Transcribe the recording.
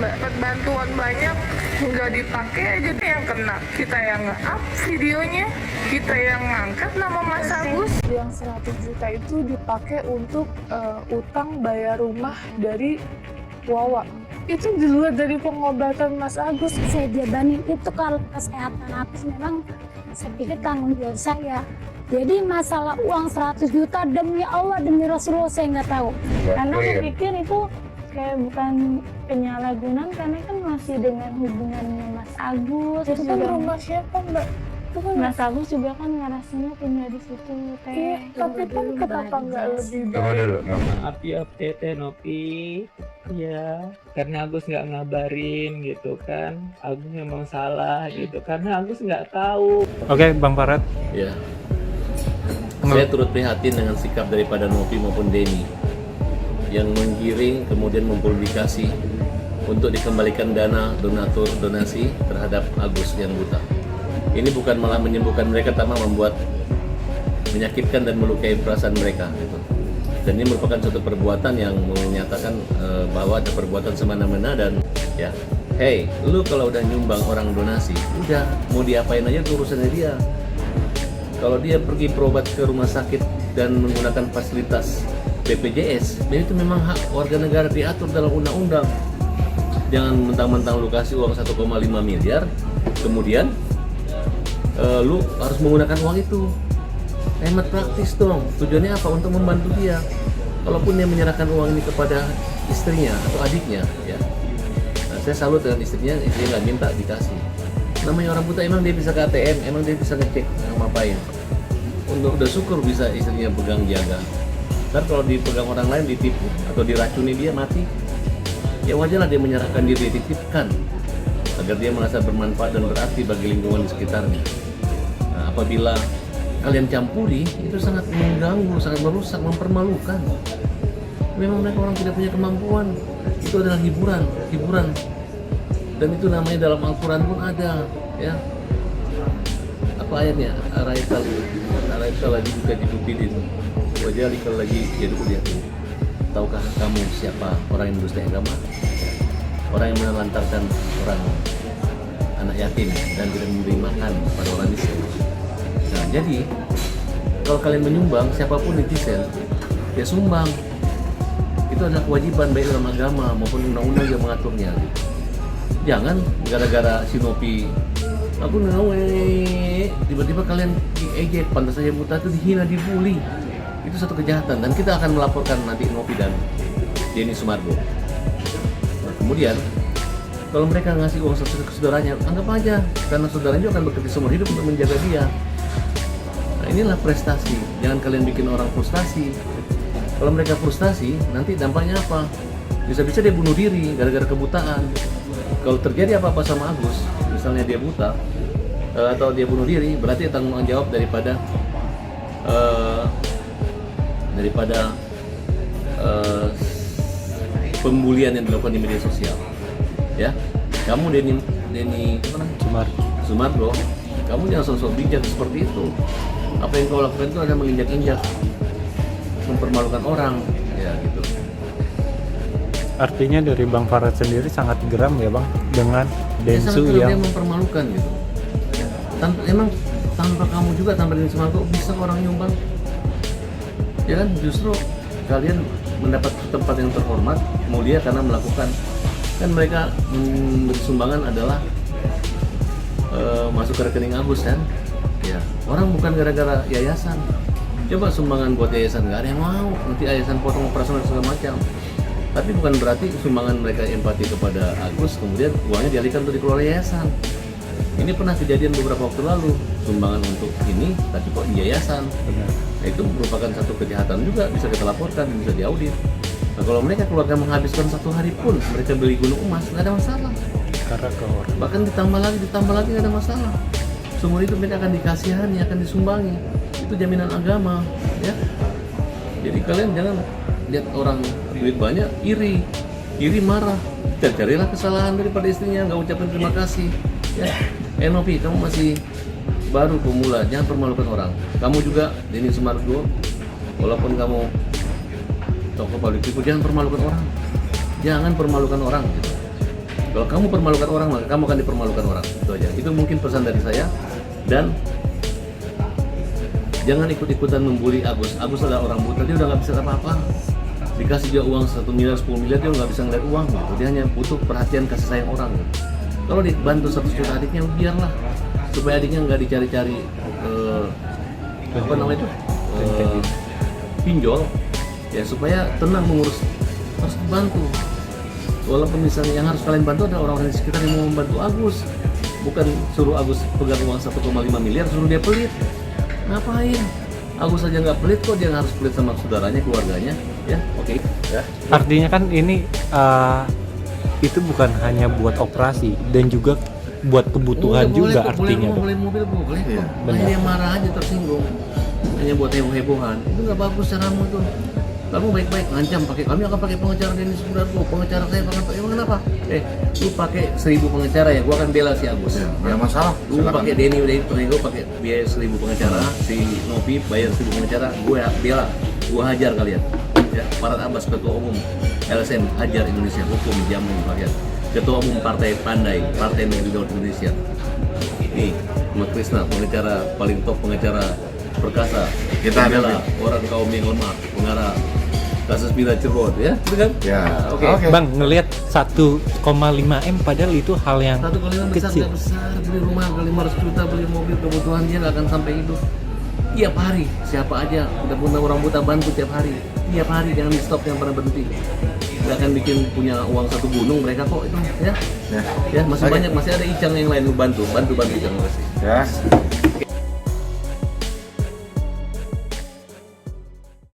dapat bantuan banyak, nggak dipakai aja tuh yang kena. Kita yang nge-up videonya, kita yang ngangkat nama Mas Agus. Yang 100 juta itu dipakai untuk utang bayar rumah dari Wawa. Itu di luar dari pengobatan Mas Agus. Saya jabanin itu kalau kesehatan Agus memang saya pikir tanggung jawab saya. Jadi masalah uang 100 juta demi Allah, demi Rasulullah saya nggak tahu. Karena aku pikir itu kayak bukan penyalahgunaan karena kan masih dengan hubungannya Mas Agus. Itu kan rumah siapa, Mbak? Itu kan Mas Agus juga kan ngerasanya tinggal di situ teh. Iya, tapi kan kenapa nggak lebih Tunggu baik? dulu. Maaf ya Tete Nopi, ya karena Agus nggak ngabarin gitu kan. Agus memang salah gitu karena Agus nggak tahu. Oke, Bang Farad. Ya, saya turut prihatin dengan sikap daripada Novi maupun Denny yang menggiring kemudian mempublikasi untuk dikembalikan dana donatur donasi terhadap Agus yang buta. Ini bukan malah menyembuhkan mereka, tapi membuat menyakitkan dan melukai perasaan mereka. Gitu. Dan ini merupakan suatu perbuatan yang menyatakan bahwa ada perbuatan semena-mena dan ya, hey, lu kalau udah nyumbang orang donasi, udah mau diapain aja itu urusannya dia. Kalau dia pergi berobat ke rumah sakit dan menggunakan fasilitas BPJS, dan itu memang hak warga negara diatur dalam undang-undang. Jangan mentang-mentang lu kasih uang 1,5 miliar, kemudian lu harus menggunakan uang itu. Hemat praktis dong. Tujuannya apa? Untuk membantu dia. Kalaupun dia menyerahkan uang ini kepada istrinya atau adiknya, ya. Nah, saya salut dengan istrinya nggak minta dikasih. Namanya orang buta, emang dia bisa ke ATM, emang dia bisa ngecek ngapain. Udah syukur bisa istrinya pegang jaga. Ntar kalau dipegang orang lain ditipu atau diracuni dia mati, ya wajarlah dia menyerahkan diri dititipkan agar dia merasa bermanfaat dan berarti bagi lingkungan di sekitarnya. Nah, apabila kalian campuri, itu sangat mengganggu, sangat merusak, mempermalukan. Memang mereka orang tidak punya kemampuan. Itu adalah hiburan. Dan itu namanya dalam Al-Quran pun ada, ya. Apa ayatnya? Araita lagi juga dibukidin. Wajalikal lagi jadi kuliah. Tahukah kamu siapa orang yang mendustai agama? Orang yang menelantarkan orang anak yatim dan tidak memberi makan pada orang miskin. Nah, jadi kalau kalian menyumbang, siapapun netizen, ya sumbang. Itu adalah kewajiban baik dalam agama maupun undang-undang yang mengaturnya. Gitu. Jangan gara-gara Sinopi, aku tiba-tiba kalian diejek, pantas saja buta itu dihina, dibully. Itu satu kejahatan dan kita akan melaporkan nanti Nopi dan Denny Sumargo. Nah, kemudian kalau mereka ngasih uang ke saudaranya, anggap aja karena saudaranya akan bekerja seumur hidup untuk menjaga dia. Nah, inilah prestasi. Jangan kalian bikin orang frustasi. Kalau mereka frustasi, nanti dampaknya apa? Bisa-bisa dia bunuh diri gara-gara kebutaan. Kalau terjadi apa-apa sama Agus, misalnya dia buta atau dia bunuh diri, berarti tanggung jawab daripada pembulian yang dilakukan di media sosial. Ya, kamu Denny Sumargo, kamu jangan sosok bijak seperti itu. Apa yang kau lakukan itu adalah menginjak-injak, mempermalukan orang, ya gitu. Artinya dari Bang Farad sendiri sangat geram ya Bang dengan Densu dia yang mempermalukan gitu. Emang tanpa kamu juga, tanpa Denny Sumargo bisa orang nyumbang? Ya kan, justru kalian mendapat tempat yang terhormat, mulia karena melakukan. Kan mereka sumbangan adalah masuk ke rekening Agus kan. Ya, orang bukan gara-gara yayasan. Coba sumbangan buat yayasan, nggak ada yang mau. Nanti yayasan potong operasional segala macam. Tapi bukan berarti sumbangan mereka empati kepada Agus, kemudian uangnya dialihkan untuk dikelola yayasan. Ini pernah kejadian beberapa waktu lalu, sumbangan untuk ini, tapi kok di yayasan. Nah, itu merupakan satu kejahatan juga, bisa kita laporkan, bisa diaudit. Nah, kalau mereka keluarga menghabiskan satu hari pun, mereka beli gunung emas, nggak ada masalah. karena ke orang. Bahkan ditambah lagi nggak ada masalah. Semua itu mereka akan dikasihani, akan disumbangi. Itu jaminan agama, ya. Jadi kalian jangan lihat orang duit banyak, iri marah. Carilah kesalahan daripada istrinya, nggak ucapin terima kasih. Ya, Nopi, kamu masih baru pemula, jangan permalukan orang. Kamu juga Denny Sumargo, walaupun kamu tokoh politik, jangan permalukan orang. Jangan permalukan orang. Gitu. Kalau kamu permalukan orang, maka kamu akan dipermalukan orang. Itu aja. Itu mungkin pesan dari saya. Dan jangan ikut-ikutan membuli Agus. Agus adalah orang buta, dia udah nggak bisa apa-apa. Dikasih dia uang 1 miliar, 10 miliar, dia nggak bisa ngeliat uang gitu. Dia hanya butuh perhatian, kasih sayang orang gitu. Kalau dibantu 100 juta adiknya, biarlah. Supaya adiknya nggak dicari-cari apa namanya itu? Pinjol. Ya supaya tenang mengurus, harus dibantu. Walaupun misalnya yang harus kalian bantu adalah orang-orang di sekitar yang mau membantu Agus. Bukan suruh Agus pegang uang 1,5 miliar, suruh dia pelit. Ngapain? Agus aja nggak pelit kok, dia harus pelit sama saudaranya, keluarganya. Ya, oke. Ya. Artinya kan ini itu bukan hanya buat operasi dan juga buat kebutuhan juga artinya. Boleh mobil boleh kok. Hanya yang marah aja tersinggung. Hanya buat heboh-hebohan. Itu nggak bagus caramu itu. Kamu baik-baik ngancam pakai, kami akan pakai pengacara Denny Sudarko, pengacara saya akan pakai. Emang kenapa? Lu pakai 1000 pengacara ya, gua akan bela si Agus. Ya masalah. Lu pakai Denny udah itu, gua pakai biaya 1000 pengacara, si Novi bayar 1000 pengacara, gua bela, gua hajar kalian. Ya, Farhad Abbas ketua umum LSM Hajar Indonesia, hukum jamin rakyat. Ketua umum Partai Pandai, Partai Negeri Gawat Indonesia. Nih, Ahmad Krisna, pengacara paling top, pengacara perkasa. Kita bela orang kaum yang lemah, pengarah kasus Bila Cirebon, ya, gitu kan? Ya, Oke. Bang, ngelihat 1,5 M padahal itu hal yang 1,5 besar kecil. nggak besar, beli rumah 500 juta, beli mobil, kebutuhan dia nggak akan sampai itu. Tiap hari, siapa aja udah punya orang buta bantu tiap hari. Tiap hari, jangan di stop, jangan pernah berhenti. Nggak akan bikin punya uang 1 gunung mereka kok itu, ya. Ya, masih Oke. banyak, masih ada Icang yang lain bantu Icang masih. Ya. Oke.